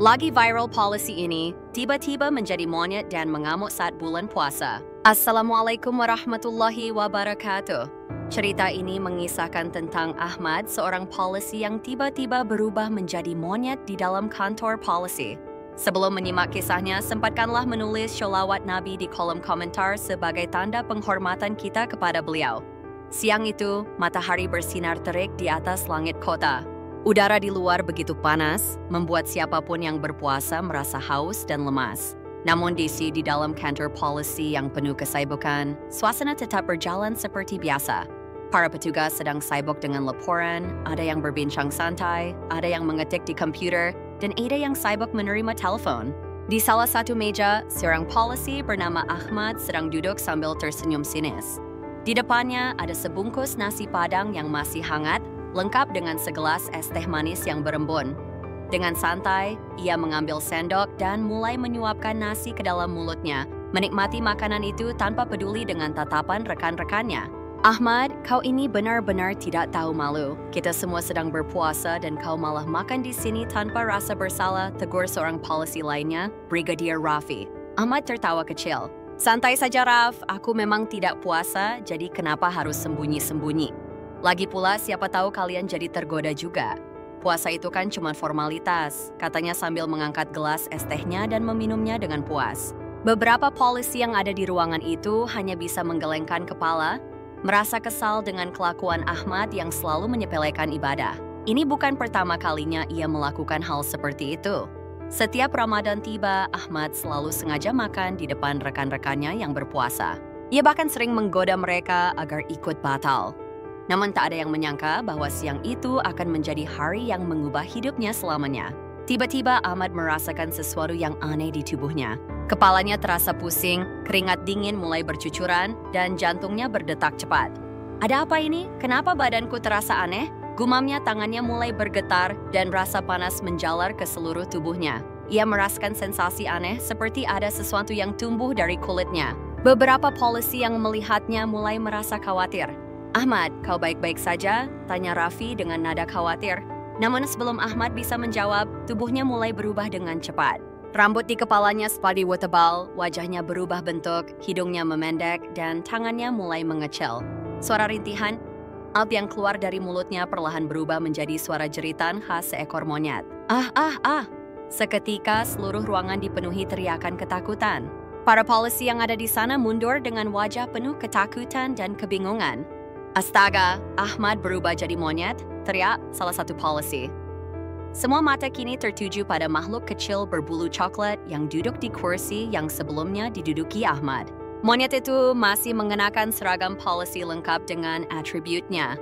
Lagi viral policy ini, tiba-tiba menjadi monyet dan mengamuk saat bulan puasa. Assalamualaikum warahmatullahi wabarakatuh. Cerita ini mengisahkan tentang Ahmad, seorang polisi yang tiba-tiba berubah menjadi monyet di dalam kantor polisi. Sebelum menyimak kisahnya, sempatkanlah menulis sholawat Nabi di kolom komentar sebagai tanda penghormatan kita kepada beliau. Siang itu, matahari bersinar terik di atas langit kota. Udara di luar begitu panas, membuat siapapun yang berpuasa merasa haus dan lemas. Namun di dalam kantor polisi yang penuh kesibukan, suasana tetap berjalan seperti biasa. Para petugas sedang sibuk dengan laporan, ada yang berbincang santai, ada yang mengetik di komputer, dan ada yang sibuk menerima telepon. Di salah satu meja, seorang polisi bernama Ahmad sedang duduk sambil tersenyum sinis. Di depannya ada sebungkus nasi padang yang masih hangat, lengkap dengan segelas es teh manis yang berembun. Dengan santai, ia mengambil sendok dan mulai menyuapkan nasi ke dalam mulutnya, menikmati makanan itu tanpa peduli dengan tatapan rekan-rekannya. Ahmad, kau ini benar-benar tidak tahu malu. Kita semua sedang berpuasa dan kau malah makan di sini tanpa rasa bersalah, tegur seorang polisi lainnya, Brigadier Raffi. Ahmad tertawa kecil. Santai saja, Raf, aku memang tidak puasa, jadi kenapa harus sembunyi-sembunyi? Lagi pula, siapa tahu kalian jadi tergoda juga. Puasa itu kan cuma formalitas, katanya sambil mengangkat gelas es tehnya dan meminumnya dengan puas. Beberapa polisi yang ada di ruangan itu hanya bisa menggelengkan kepala, merasa kesal dengan kelakuan Ahmad yang selalu menyepelekan ibadah. Ini bukan pertama kalinya ia melakukan hal seperti itu. Setiap Ramadan tiba, Ahmad selalu sengaja makan di depan rekan-rekannya yang berpuasa. Ia bahkan sering menggoda mereka agar ikut batal. Namun tak ada yang menyangka bahwa siang itu akan menjadi hari yang mengubah hidupnya selamanya. Tiba-tiba Ahmad merasakan sesuatu yang aneh di tubuhnya. Kepalanya terasa pusing, keringat dingin mulai bercucuran, dan jantungnya berdetak cepat. Ada apa ini? Kenapa badanku terasa aneh? Gumamnya, tangannya mulai bergetar dan rasa panas menjalar ke seluruh tubuhnya. Ia merasakan sensasi aneh seperti ada sesuatu yang tumbuh dari kulitnya. Beberapa polisi yang melihatnya mulai merasa khawatir. Ahmad, kau baik-baik saja? Tanya Raffi dengan nada khawatir. Namun sebelum Ahmad bisa menjawab, tubuhnya mulai berubah dengan cepat. Rambut di kepalanya seperti tebal, wajahnya berubah bentuk, hidungnya memendek, dan tangannya mulai mengecil. Suara rintihan, yang keluar dari mulutnya perlahan berubah menjadi suara jeritan khas seekor monyet. Ah! Seketika seluruh ruangan dipenuhi teriakan ketakutan. Para polisi yang ada di sana mundur dengan wajah penuh ketakutan dan kebingungan. Astaga, Ahmad berubah jadi monyet, teriak salah satu polisi. Semua mata kini tertuju pada makhluk kecil berbulu coklat yang duduk di kursi yang sebelumnya diduduki Ahmad. Monyet itu masih mengenakan seragam polisi lengkap dengan atributnya.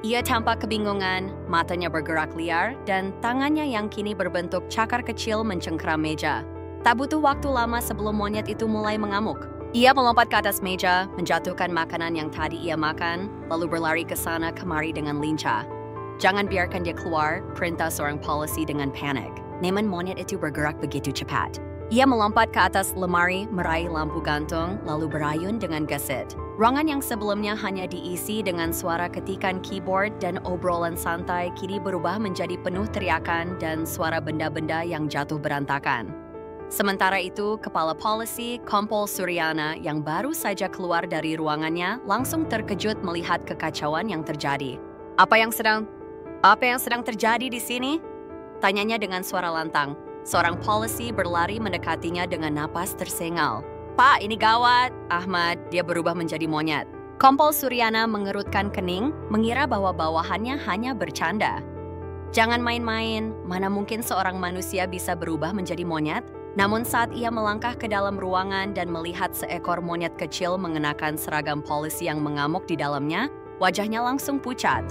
Ia tampak kebingungan, matanya bergerak liar, dan tangannya yang kini berbentuk cakar kecil mencengkeram meja. Tak butuh waktu lama sebelum monyet itu mulai mengamuk. Ia melompat ke atas meja, menjatuhkan makanan yang tadi ia makan, lalu berlari ke sana kemari dengan lincah. Jangan biarkan dia keluar, perintah seorang polisi dengan panik. Namun monyet itu bergerak begitu cepat. Ia melompat ke atas lemari, meraih lampu gantung, lalu berayun dengan gesit. Ruangan yang sebelumnya hanya diisi dengan suara ketikan keyboard dan obrolan santai kini berubah menjadi penuh teriakan dan suara benda-benda yang jatuh berantakan. Sementara itu, kepala polisi, Kompol Suryana, yang baru saja keluar dari ruangannya, langsung terkejut melihat kekacauan yang terjadi. Apa yang sedang terjadi di sini? Tanyanya dengan suara lantang. Seorang polisi berlari mendekatinya dengan napas tersengal. Pak, ini gawat. Ahmad, dia berubah menjadi monyet. Kompol Suryana mengerutkan kening, mengira bahwa bawahannya hanya bercanda. Jangan main-main, mana mungkin seorang manusia bisa berubah menjadi monyet? Namun saat ia melangkah ke dalam ruangan dan melihat seekor monyet kecil mengenakan seragam polisi yang mengamuk di dalamnya, wajahnya langsung pucat.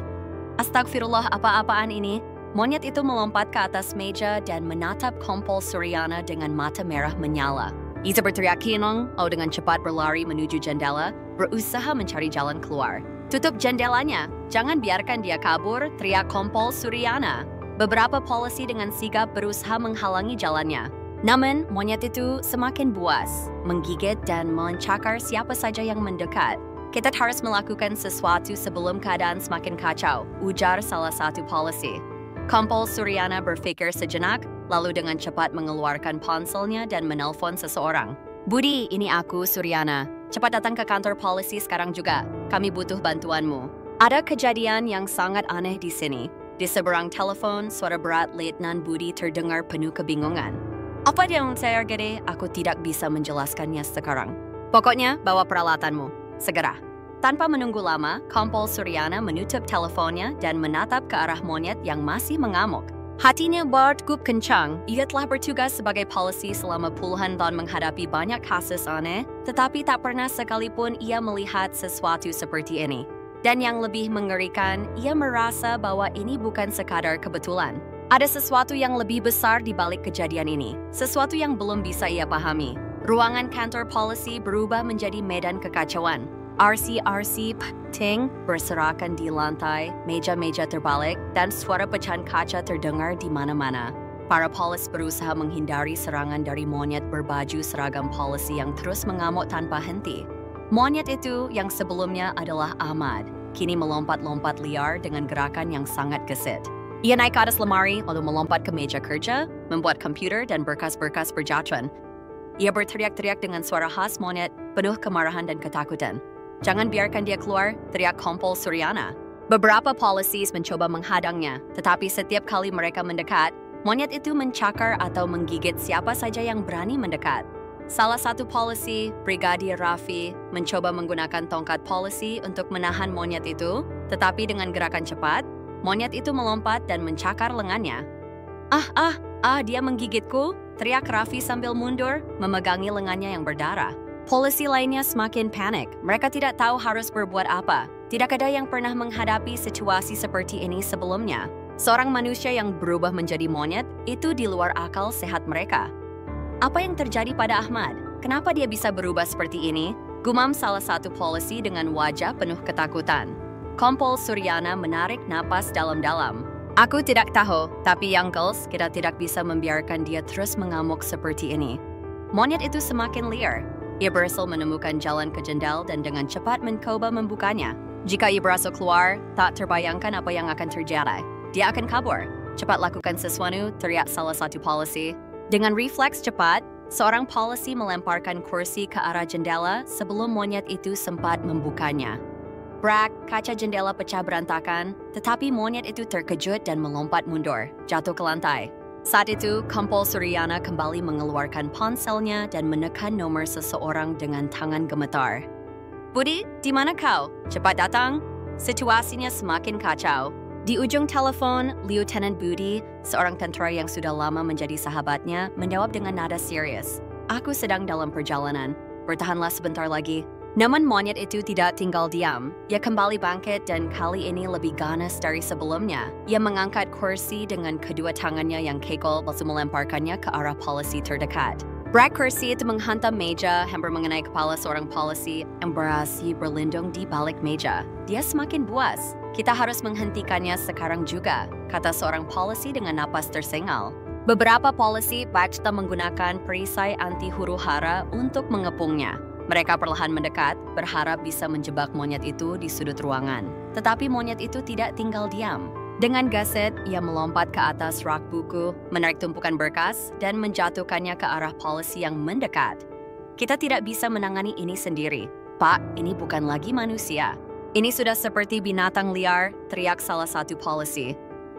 Astagfirullah, apa-apaan ini? Monyet itu melompat ke atas meja dan menatap Kompol Suryana dengan mata merah menyala. Ia berteriak kinong, dengan cepat berlari menuju jendela, berusaha mencari jalan keluar. Tutup jendelanya, jangan biarkan dia kabur, teriak Kompol Suryana. Beberapa polisi dengan sigap berusaha menghalangi jalannya. Namun, monyet itu semakin buas, menggigit dan mencakar siapa saja yang mendekat. Kita harus melakukan sesuatu sebelum keadaan semakin kacau, ujar salah satu polisi. Kompol Suryana berpikir sejenak, lalu dengan cepat mengeluarkan ponselnya dan menelpon seseorang. Budi, ini aku, Suryana. Cepat datang ke kantor polisi sekarang juga. Kami butuh bantuanmu. Ada kejadian yang sangat aneh di sini. Di seberang telepon, suara berat Letnan Budi terdengar penuh kebingungan. Apa yang terjadi? Aku tidak bisa menjelaskannya sekarang. Pokoknya, bawa peralatanmu. Segera. Tanpa menunggu lama, Kompol Suryana menutup teleponnya dan menatap ke arah monyet yang masih mengamuk. Hatinya berdegup kencang. Ia telah bertugas sebagai polisi selama puluhan tahun menghadapi banyak kasus aneh, tetapi tak pernah sekalipun ia melihat sesuatu seperti ini. Dan yang lebih mengerikan, ia merasa bahwa ini bukan sekadar kebetulan. Ada sesuatu yang lebih besar di balik kejadian ini, sesuatu yang belum bisa ia pahami. Ruangan kantor polisi berubah menjadi medan kekacauan. RC penting berserakan di lantai, meja-meja terbalik, dan suara pecahan kaca terdengar di mana-mana. Para polis berusaha menghindari serangan dari monyet berbaju seragam polisi yang terus mengamuk tanpa henti. Monyet itu yang sebelumnya adalah Ahmad, kini melompat-lompat liar dengan gerakan yang sangat gesit. Ia naik ke atas lemari, lalu melompat ke meja kerja, membuat komputer dan berkas-berkas berjatuhan. Ia berteriak-teriak dengan suara khas monyet, penuh kemarahan dan ketakutan. Jangan biarkan dia keluar, teriak Kompol Suryana. Beberapa polisi mencoba menghadangnya, tetapi setiap kali mereka mendekat, monyet itu mencakar atau menggigit siapa saja yang berani mendekat. Salah satu polisi, Brigadir Raffi, mencoba menggunakan tongkat polisi untuk menahan monyet itu, tetapi dengan gerakan cepat, monyet itu melompat dan mencakar lengannya. Dia menggigitku, teriak Raffi sambil mundur, memegangi lengannya yang berdarah. Polisi lainnya semakin panik. Mereka tidak tahu harus berbuat apa. Tidak ada yang pernah menghadapi situasi seperti ini sebelumnya. Seorang manusia yang berubah menjadi monyet itu di luar akal sehat mereka. Apa yang terjadi pada Ahmad? Kenapa dia bisa berubah seperti ini? Gumam salah satu polisi dengan wajah penuh ketakutan. Kompol Suryana menarik napas dalam-dalam. Aku tidak tahu, tapi yang jelas kita tidak bisa membiarkan dia terus mengamuk seperti ini. Monyet itu semakin liar. Ia berhasil menemukan jalan ke jendela dan dengan cepat mencoba membukanya. Jika ia berhasil keluar, tak terbayangkan apa yang akan terjadi. Dia akan kabur. Cepat lakukan sesuatu, teriak salah satu polisi. Dengan refleks cepat, seorang polisi melemparkan kursi ke arah jendela sebelum monyet itu sempat membukanya. Brak, kaca jendela pecah berantakan, tetapi monyet itu terkejut dan melompat mundur, jatuh ke lantai. Saat itu, Kompol Suryana kembali mengeluarkan ponselnya dan menekan nomor seseorang dengan tangan gemetar. Budi, di mana kau? Cepat datang. Situasinya semakin kacau. Di ujung telepon, Lieutenant Budi, seorang tentara yang sudah lama menjadi sahabatnya, menjawab dengan nada serius. Aku sedang dalam perjalanan. Bertahanlah sebentar lagi. Namun monyet itu tidak tinggal diam. Ia kembali bangkit dan kali ini lebih ganas dari sebelumnya. Ia mengangkat kursi dengan kedua tangannya yang kekol lalu melemparkannya ke arah polisi terdekat. Brak kursi itu menghantam meja, hampir mengenai kepala seorang polisi yang berhasil berlindung di balik meja. Dia semakin buas. Kita harus menghentikannya sekarang juga, kata seorang polisi dengan napas tersengal. Beberapa polisi bahkan menggunakan perisai anti huru-hara untuk mengepungnya. Mereka perlahan mendekat, berharap bisa menjebak monyet itu di sudut ruangan. Tetapi monyet itu tidak tinggal diam. Dengan gesit, ia melompat ke atas rak buku, menarik tumpukan berkas, dan menjatuhkannya ke arah polisi yang mendekat. Kita tidak bisa menangani ini sendiri. Pak, ini bukan lagi manusia. Ini sudah seperti binatang liar, teriak salah satu polisi.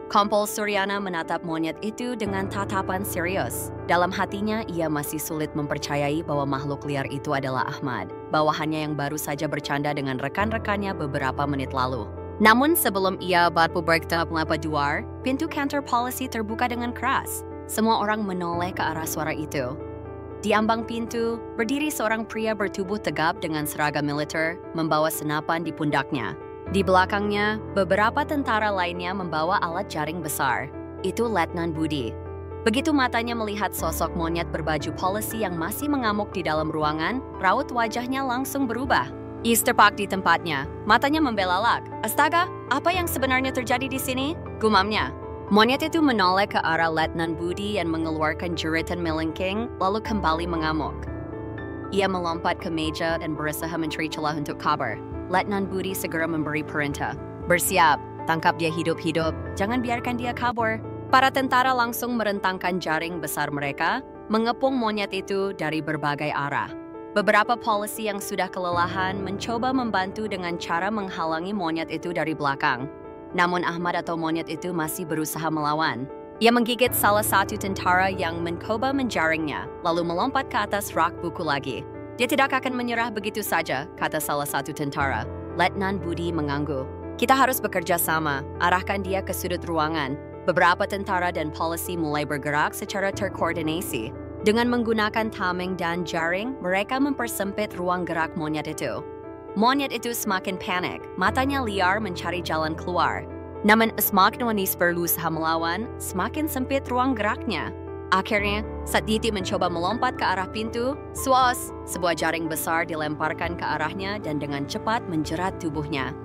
Kompol Suryana menatap monyet itu dengan tatapan serius. Dalam hatinya, ia masih sulit mempercayai bahwa makhluk liar itu adalah Ahmad, bawahannya yang baru saja bercanda dengan rekan-rekannya beberapa menit lalu. Namun sebelum ia berbuat melompat keluar, pintu kantor polisi terbuka dengan keras. Semua orang menoleh ke arah suara itu. Di ambang pintu, berdiri seorang pria bertubuh tegap dengan seragam militer, membawa senapan di pundaknya. Di belakangnya, beberapa tentara lainnya membawa alat jaring besar. Itu Letnan Budi. Begitu matanya melihat sosok monyet berbaju polisi yang masih mengamuk di dalam ruangan, raut wajahnya langsung berubah. Ia terpak di tempatnya, matanya membelalak. Astaga, apa yang sebenarnya terjadi di sini? Gumamnya. Monyet itu menoleh ke arah Letnan Budi dan mengeluarkan jeritan melengking, lalu kembali mengamuk. Ia melompat ke meja dan berusaha mencari celah untuk kabur. Letnan Budi segera memberi perintah. Bersiap, tangkap dia hidup-hidup, jangan biarkan dia kabur. Para tentara langsung merentangkan jaring besar mereka, mengepung monyet itu dari berbagai arah. Beberapa polisi yang sudah kelelahan mencoba membantu dengan cara menghalangi monyet itu dari belakang. Namun Ahmad atau monyet itu masih berusaha melawan. Ia menggigit salah satu tentara yang mencoba menjaringnya, lalu melompat ke atas rak buku lagi. Dia tidak akan menyerah begitu saja, kata salah satu tentara. Letnan Budi mengangguk. Kita harus bekerja sama, arahkan dia ke sudut ruangan. Beberapa tentara dan polisi mulai bergerak secara terkoordinasi. Dengan menggunakan tameng dan jaring, mereka mempersempit ruang gerak monyet itu. Monyet itu semakin panik, matanya liar mencari jalan keluar. Namun semakin Wanis berusaha melawan, semakin sempit ruang geraknya. Akhirnya, saat Diti mencoba melompat ke arah pintu, suas, sebuah jaring besar dilemparkan ke arahnya dan dengan cepat menjerat tubuhnya.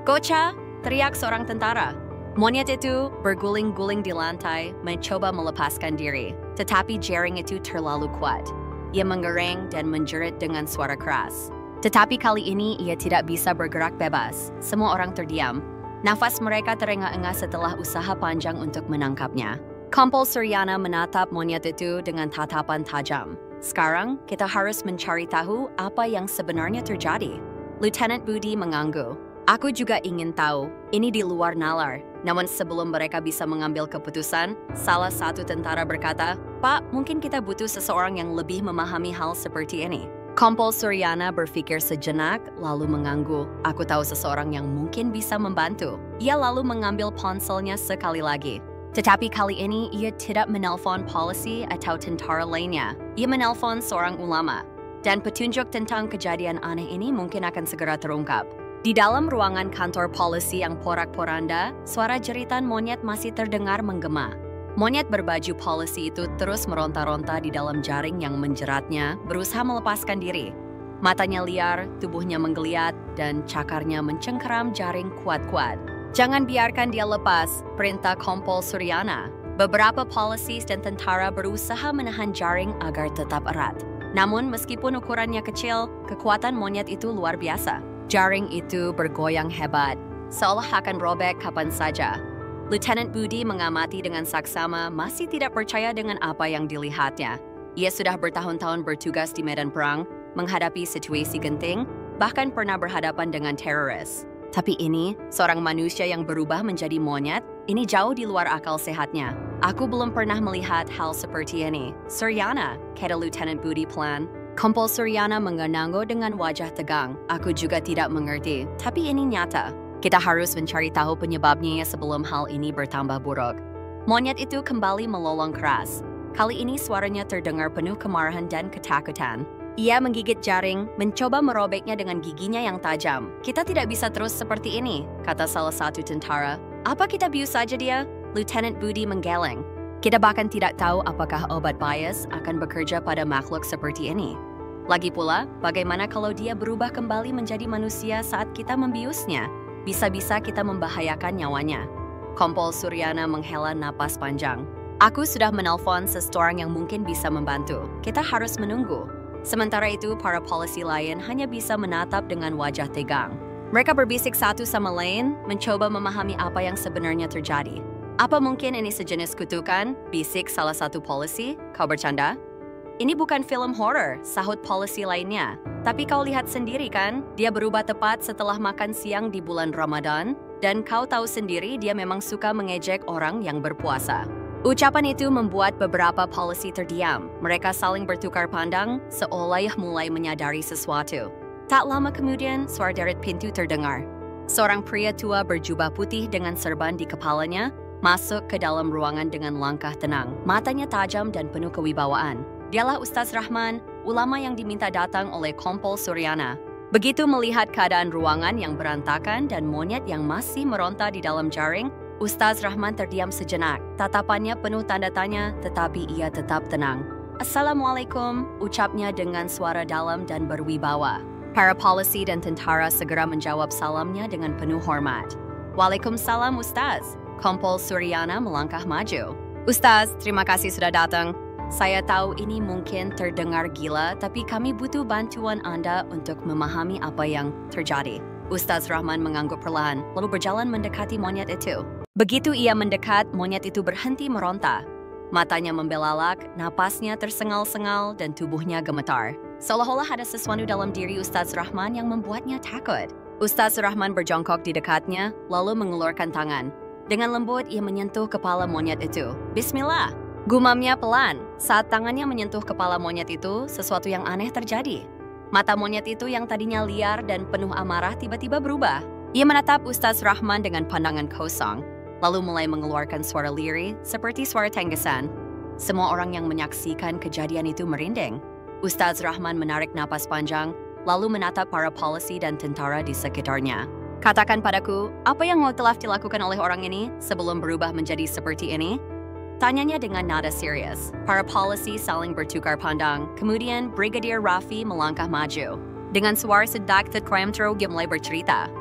Gocha! Teriak seorang tentara. Monyet itu berguling-guling di lantai, mencoba melepaskan diri. Tetapi jaring itu terlalu kuat. Ia mengereng dan menjerit dengan suara keras. Tetapi kali ini ia tidak bisa bergerak bebas. Semua orang terdiam. Nafas mereka terengah-engah setelah usaha panjang untuk menangkapnya. Kompol Suryana menatap monyet itu dengan tatapan tajam. Sekarang, kita harus mencari tahu apa yang sebenarnya terjadi. Lieutenant Budi mengangguk. Aku juga ingin tahu, ini di luar nalar. Namun sebelum mereka bisa mengambil keputusan, salah satu tentara berkata, Pak, mungkin kita butuh seseorang yang lebih memahami hal seperti ini. Kompol Suryana berpikir sejenak, lalu mengangguk. Aku tahu seseorang yang mungkin bisa membantu. Ia lalu mengambil ponselnya sekali lagi. Tetapi kali ini ia tidak menelpon polisi atau tentara lainnya. Ia menelpon seorang ulama. Dan petunjuk tentang kejadian aneh ini mungkin akan segera terungkap. Di dalam ruangan kantor polisi yang porak-poranda, suara jeritan monyet masih terdengar menggema. Monyet berbaju polisi itu terus meronta-ronta di dalam jaring yang menjeratnya, berusaha melepaskan diri. Matanya liar, tubuhnya menggeliat, dan cakarnya mencengkeram jaring kuat-kuat. Jangan biarkan dia lepas, perintah Kompol Suryana. Beberapa polisi dan tentara berusaha menahan jaring agar tetap erat. Namun meskipun ukurannya kecil, kekuatan monyet itu luar biasa. Jaring itu bergoyang hebat, seolah akan robek kapan saja. Lieutenant Budi mengamati dengan saksama, masih tidak percaya dengan apa yang dilihatnya. Ia sudah bertahun-tahun bertugas di medan perang, menghadapi situasi genting, bahkan pernah berhadapan dengan teroris. Tapi ini, seorang manusia yang berubah menjadi monyet, ini jauh di luar akal sehatnya. Aku belum pernah melihat hal seperti ini. Suryana, kata Lieutenant Budi pelan. Kompol Suryana mengangguk dengan wajah tegang. Aku juga tidak mengerti, tapi ini nyata. Kita harus mencari tahu penyebabnya sebelum hal ini bertambah buruk. Monyet itu kembali melolong keras. Kali ini suaranya terdengar penuh kemarahan dan ketakutan. Ia menggigit jaring, mencoba merobeknya dengan giginya yang tajam. Kita tidak bisa terus seperti ini, kata salah satu tentara. Apa kita bius saja dia? Lieutenant Budi menggeleng. Kita bahkan tidak tahu apakah obat bias akan bekerja pada makhluk seperti ini. Lagi pula, bagaimana kalau dia berubah kembali menjadi manusia saat kita membiusnya? Bisa-bisa kita membahayakan nyawanya. Kompol Suryana menghela napas panjang. Aku sudah menelpon seseorang yang mungkin bisa membantu. Kita harus menunggu. Sementara itu, para polisi lain hanya bisa menatap dengan wajah tegang. Mereka berbisik satu sama lain, mencoba memahami apa yang sebenarnya terjadi. Apa mungkin ini sejenis kutukan? Bisik salah satu polisi. Kau bercanda? Ini bukan film horor, sahut polisi lainnya. Tapi kau lihat sendiri kan, dia berubah tepat setelah makan siang di bulan Ramadan, dan kau tahu sendiri dia memang suka mengejek orang yang berpuasa. Ucapan itu membuat beberapa polisi terdiam. Mereka saling bertukar pandang, seolah mulai menyadari sesuatu. Tak lama kemudian, suara deret pintu terdengar. Seorang pria tua berjubah putih dengan serban di kepalanya, masuk ke dalam ruangan dengan langkah tenang. Matanya tajam dan penuh kewibawaan. Dialah Ustaz Rahman, ulama yang diminta datang oleh Kompol Suryana. Begitu melihat keadaan ruangan yang berantakan dan monyet yang masih meronta di dalam jaring, Ustaz Rahman terdiam sejenak. Tatapannya penuh tanda tanya, tetapi ia tetap tenang. Assalamualaikum, ucapnya dengan suara dalam dan berwibawa. Para polisi dan tentara segera menjawab salamnya dengan penuh hormat. Waalaikumsalam Ustaz. Kompol Suryana melangkah maju. Ustaz, terima kasih sudah datang. Saya tahu ini mungkin terdengar gila, tapi kami butuh bantuan Anda untuk memahami apa yang terjadi. Ustaz Rahman mengangguk perlahan, lalu berjalan mendekati monyet itu. Begitu ia mendekat, monyet itu berhenti meronta. Matanya membelalak, napasnya tersengal-sengal, dan tubuhnya gemetar. Seolah-olah ada sesuatu dalam diri Ustaz Rahman yang membuatnya takut. Ustaz Rahman berjongkok di dekatnya, lalu mengulurkan tangan. Dengan lembut, ia menyentuh kepala monyet itu. Bismillah! Gumamnya pelan. Saat tangannya menyentuh kepala monyet itu, sesuatu yang aneh terjadi. Mata monyet itu yang tadinya liar dan penuh amarah tiba-tiba berubah. Ia menatap Ustaz Rahman dengan pandangan kosong, lalu mulai mengeluarkan suara lirih seperti suara tenggesan. Semua orang yang menyaksikan kejadian itu merinding. Ustaz Rahman menarik napas panjang, lalu menatap para polisi dan tentara di sekitarnya. Katakan padaku, apa yang telah dilakukan oleh orang ini sebelum berubah menjadi seperti ini? Tanyanya dengan nada serius. Para polisi saling bertukar pandang, kemudian Brigadier Raffi melangkah maju. Dengan suara sedikit kremtro, dia mulai bercerita.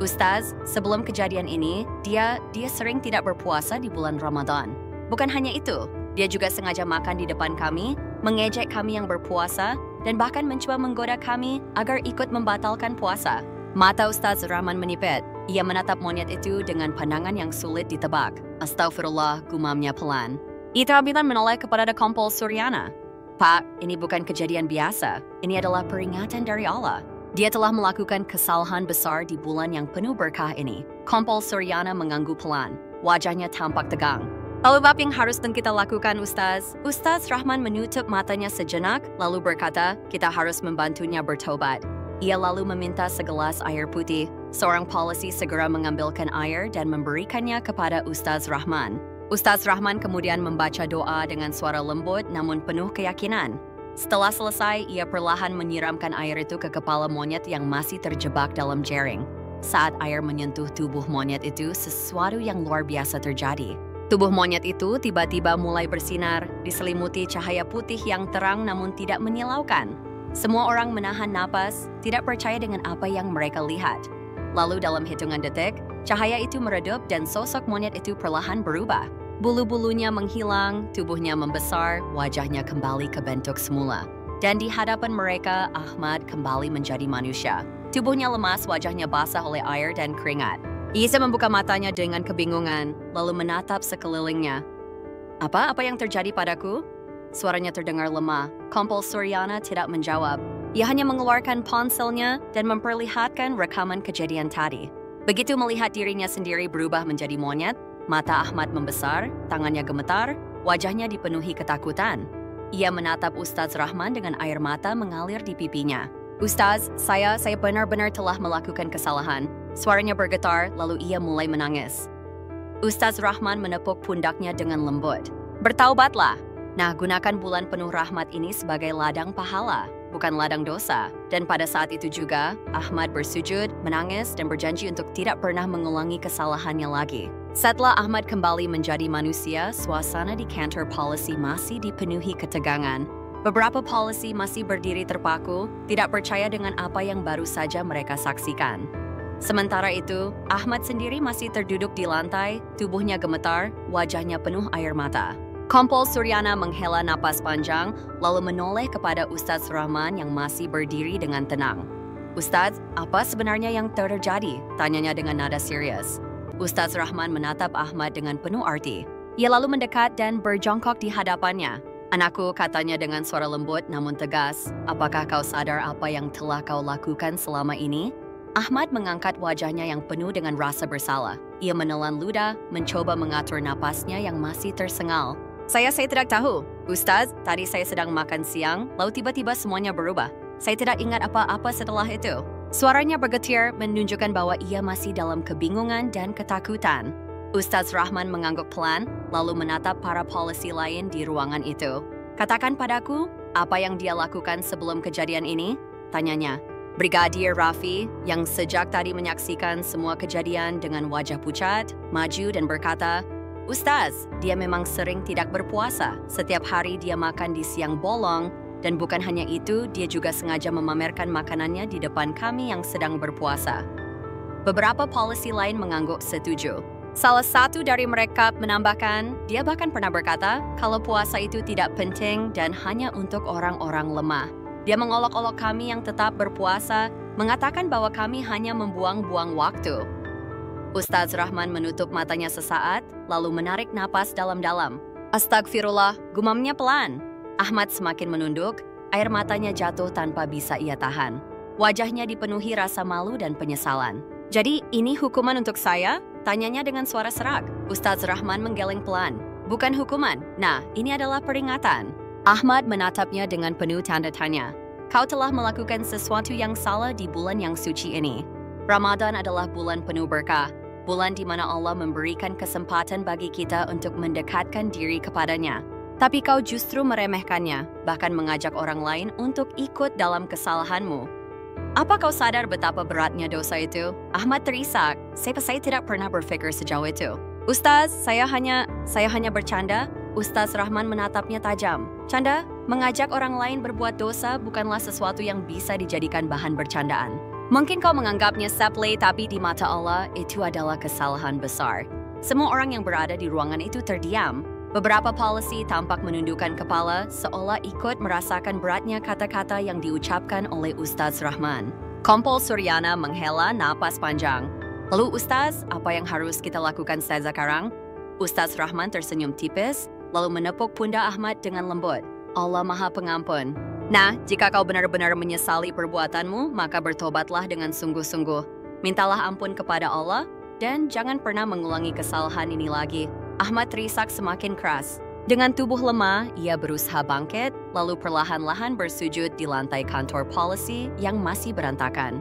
Ustaz, sebelum kejadian ini, dia sering tidak berpuasa di bulan Ramadan. Bukan hanya itu, dia juga sengaja makan di depan kami, mengejek kami yang berpuasa, dan bahkan mencoba menggoda kami agar ikut membatalkan puasa. Mata Ustaz Rahman menipit. Ia menatap monyet itu dengan pandangan yang sulit ditebak. Astagfirullah, gumamnya pelan. Ia terbitan menoleh kepada Kompol Suryana. Pak, ini bukan kejadian biasa. Ini adalah peringatan dari Allah. Dia telah melakukan kesalahan besar di bulan yang penuh berkah ini. Kompol Suryana mengangguk pelan. Wajahnya tampak tegang. Lalu apa yang harus kita lakukan, Ustaz? Ustaz Rahman menutup matanya sejenak, lalu berkata, kita harus membantunya bertobat. Ia lalu meminta segelas air putih. Seorang polisi segera mengambilkan air dan memberikannya kepada Ustaz Rahman. Ustaz Rahman kemudian membaca doa dengan suara lembut namun penuh keyakinan. Setelah selesai, ia perlahan menyiramkan air itu ke kepala monyet yang masih terjebak dalam jaring. Saat air menyentuh tubuh monyet itu, sesuatu yang luar biasa terjadi. Tubuh monyet itu tiba-tiba mulai bersinar, diselimuti cahaya putih yang terang namun tidak menyilaukan. Semua orang menahan napas, tidak percaya dengan apa yang mereka lihat. Lalu dalam hitungan detik, cahaya itu meredup dan sosok monyet itu perlahan berubah. Bulu-bulunya menghilang, tubuhnya membesar, wajahnya kembali ke bentuk semula. Dan di hadapan mereka, Ahmad kembali menjadi manusia. Tubuhnya lemas, wajahnya basah oleh air dan keringat. Isa membuka matanya dengan kebingungan, lalu menatap sekelilingnya. Apa yang terjadi padaku? Suaranya terdengar lemah. Kompol Suryana tidak menjawab. Ia hanya mengeluarkan ponselnya dan memperlihatkan rekaman kejadian tadi. Begitu melihat dirinya sendiri berubah menjadi monyet, mata Ahmad membesar, tangannya gemetar, wajahnya dipenuhi ketakutan. Ia menatap Ustaz Rahman dengan air mata mengalir di pipinya. Ustaz, saya benar-benar telah melakukan kesalahan. Suaranya bergetar, lalu ia mulai menangis. Ustaz Rahman menepuk pundaknya dengan lembut. Bertaubatlah. Nah, gunakan bulan penuh rahmat ini sebagai ladang pahala, bukan ladang dosa. Dan pada saat itu juga, Ahmad bersujud, menangis, dan berjanji untuk tidak pernah mengulangi kesalahannya lagi. Setelah Ahmad kembali menjadi manusia, suasana di kantor polisi masih dipenuhi ketegangan. Beberapa polisi masih berdiri terpaku, tidak percaya dengan apa yang baru saja mereka saksikan. Sementara itu, Ahmad sendiri masih terduduk di lantai, tubuhnya gemetar, wajahnya penuh air mata. Kompol Suryana menghela napas panjang, lalu menoleh kepada Ustaz Rahman yang masih berdiri dengan tenang. Ustaz, apa sebenarnya yang terjadi? Tanyanya dengan nada serius. Ustaz Rahman menatap Ahmad dengan penuh arti. Ia lalu mendekat dan berjongkok di hadapannya. Anakku, katanya dengan suara lembut namun tegas, apakah kau sadar apa yang telah kau lakukan selama ini? Ahmad mengangkat wajahnya yang penuh dengan rasa bersalah. Ia menelan ludah, mencoba mengatur napasnya yang masih tersengal. Saya tidak tahu. Ustaz, tadi saya sedang makan siang, lalu tiba-tiba semuanya berubah. Saya tidak ingat apa-apa setelah itu. Suaranya bergetar menunjukkan bahwa ia masih dalam kebingungan dan ketakutan. Ustaz Rahman mengangguk pelan, lalu menatap para polisi lain di ruangan itu. Katakan padaku, apa yang dia lakukan sebelum kejadian ini? Tanyanya. Brigadier Raffi, yang sejak tadi menyaksikan semua kejadian dengan wajah pucat, maju dan berkata, Ustaz, dia memang sering tidak berpuasa. Setiap hari dia makan di siang bolong, dan bukan hanya itu, dia juga sengaja memamerkan makanannya di depan kami yang sedang berpuasa. Beberapa polisi lain mengangguk setuju. Salah satu dari mereka menambahkan, dia bahkan pernah berkata kalau puasa itu tidak penting dan hanya untuk orang-orang lemah. Dia mengolok-olok kami yang tetap berpuasa, mengatakan bahwa kami hanya membuang-buang waktu. Ustaz Rahman menutup matanya sesaat, lalu menarik napas dalam-dalam. Astagfirullah, gumamnya pelan. Ahmad semakin menunduk, air matanya jatuh tanpa bisa ia tahan. Wajahnya dipenuhi rasa malu dan penyesalan. Jadi ini hukuman untuk saya? Tanyanya dengan suara serak. Ustaz Rahman menggeleng pelan. Bukan hukuman. Nah, ini adalah peringatan. Ahmad menatapnya dengan penuh tanda tanya. Kau telah melakukan sesuatu yang salah di bulan yang suci ini. Ramadan adalah bulan penuh berkah. Bulan di mana Allah memberikan kesempatan bagi kita untuk mendekatkan diri kepadanya. Tapi kau justru meremehkannya, bahkan mengajak orang lain untuk ikut dalam kesalahanmu. Apa kau sadar betapa beratnya dosa itu? Ahmad terisak. Saya tidak pernah berpikir sejauh itu. Ustaz, saya hanya bercanda. Ustaz Rahman menatapnya tajam. Canda, mengajak orang lain berbuat dosa bukanlah sesuatu yang bisa dijadikan bahan bercandaan. Mungkin kau menganggapnya sepele, tapi di mata Allah itu adalah kesalahan besar. Semua orang yang berada di ruangan itu terdiam. Beberapa polisi tampak menundukkan kepala seolah ikut merasakan beratnya kata-kata yang diucapkan oleh Ustaz Rahman. Kompol Suryana menghela napas panjang. Lalu Ustaz, apa yang harus kita lakukan sekarang? Ustaz Rahman tersenyum tipis, lalu menepuk pundak Ahmad dengan lembut. Allah Maha Pengampun. Nah, jika kau benar-benar menyesali perbuatanmu, maka bertobatlah dengan sungguh-sungguh. Mintalah ampun kepada Allah, dan jangan pernah mengulangi kesalahan ini lagi. Ahmad terisak semakin keras. Dengan tubuh lemah, ia berusaha bangkit, lalu perlahan-lahan bersujud di lantai kantor polisi yang masih berantakan.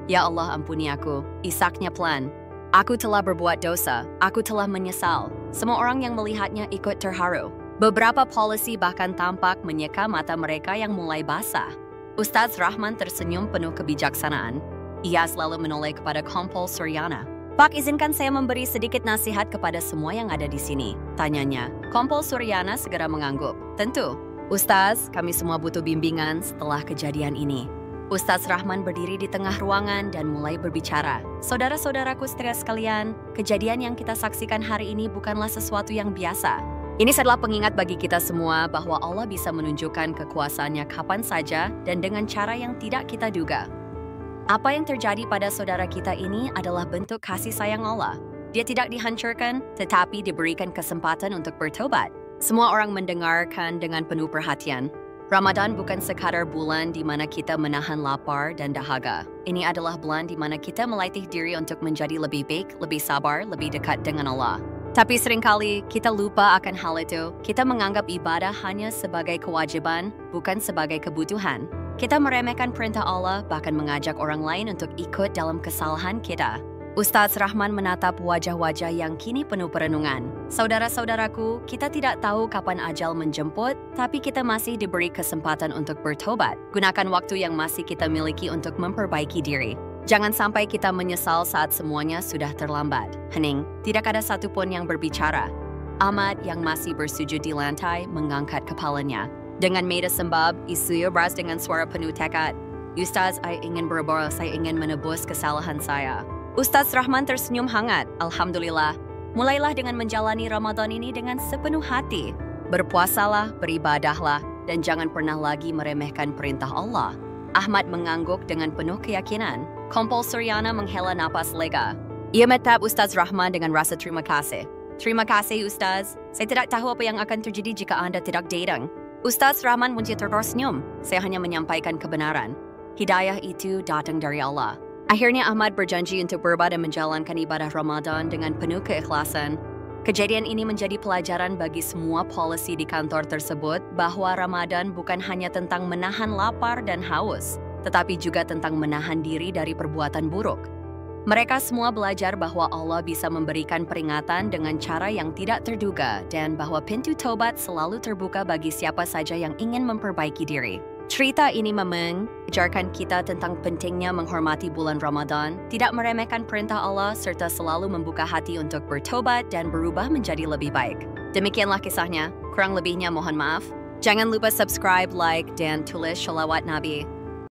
Ya Allah, ampuni aku. Isaknya pelan. Aku telah berbuat dosa. Aku telah menyesal. Semua orang yang melihatnya ikut terharu. Beberapa polisi bahkan tampak menyeka mata mereka yang mulai basah. Ustaz Rahman tersenyum penuh kebijaksanaan. Ia selalu menoleh kepada Kompol Suryana. Pak, izinkan saya memberi sedikit nasihat kepada semua yang ada di sini, tanyanya. Kompol Suryana segera mengangguk. Tentu. Ustaz, kami semua butuh bimbingan setelah kejadian ini. Ustaz Rahman berdiri di tengah ruangan dan mulai berbicara. Saudara-saudaraku setia sekalian, kejadian yang kita saksikan hari ini bukanlah sesuatu yang biasa. Ini adalah pengingat bagi kita semua bahwa Allah bisa menunjukkan kekuasaannya kapan saja dan dengan cara yang tidak kita duga. Apa yang terjadi pada saudara kita ini adalah bentuk kasih sayang Allah. Dia tidak dihancurkan, tetapi diberikan kesempatan untuk bertobat. Semua orang mendengarkan dengan penuh perhatian. Ramadan bukan sekadar bulan di mana kita menahan lapar dan dahaga. Ini adalah bulan di mana kita melatih diri untuk menjadi lebih baik, lebih sabar, lebih dekat dengan Allah. Tapi seringkali kita lupa akan hal itu. Kita menganggap ibadah hanya sebagai kewajiban, bukan sebagai kebutuhan. Kita meremehkan perintah Allah, bahkan mengajak orang lain untuk ikut dalam kesalahan kita. Ustaz Rahman menatap wajah-wajah yang kini penuh perenungan. Saudara-saudaraku, kita tidak tahu kapan ajal menjemput, tapi kita masih diberi kesempatan untuk bertobat. Gunakan waktu yang masih kita miliki untuk memperbaiki diri. Jangan sampai kita menyesal saat semuanya sudah terlambat. Hening, tidak ada satupun yang berbicara. Ahmad yang masih bersujud di lantai mengangkat kepalanya. Dengan mata sembab, isu beras dengan suara penuh tekad. Ustaz, saya ingin berubah, saya ingin menebus kesalahan saya. Ustaz Rahman tersenyum hangat. Alhamdulillah. Mulailah dengan menjalani Ramadan ini dengan sepenuh hati. Berpuasalah, beribadahlah, dan jangan pernah lagi meremehkan perintah Allah. Ahmad mengangguk dengan penuh keyakinan. Kompol Suryana menghela napas lega. Ia menatap Ustaz Rahman dengan rasa terima kasih. Terima kasih, Ustaz. Saya tidak tahu apa yang akan terjadi jika Anda tidak datang. Ustaz Rahman muncul tersenyum. Saya hanya menyampaikan kebenaran. Hidayah itu datang dari Allah. Akhirnya Ahmad berjanji untuk berubah dan menjalankan ibadah Ramadan dengan penuh keikhlasan. Kejadian ini menjadi pelajaran bagi semua polisi di kantor tersebut bahwa Ramadan bukan hanya tentang menahan lapar dan haus, tetapi juga tentang menahan diri dari perbuatan buruk. Mereka semua belajar bahwa Allah bisa memberikan peringatan dengan cara yang tidak terduga dan bahwa pintu taubat selalu terbuka bagi siapa saja yang ingin memperbaiki diri. Cerita ini mengajarkan kita tentang pentingnya menghormati bulan Ramadan, tidak meremehkan perintah Allah, serta selalu membuka hati untuk bertobat dan berubah menjadi lebih baik. Demikianlah kisahnya, kurang lebihnya mohon maaf. Jangan lupa subscribe, like, dan tulis sholawat Nabi.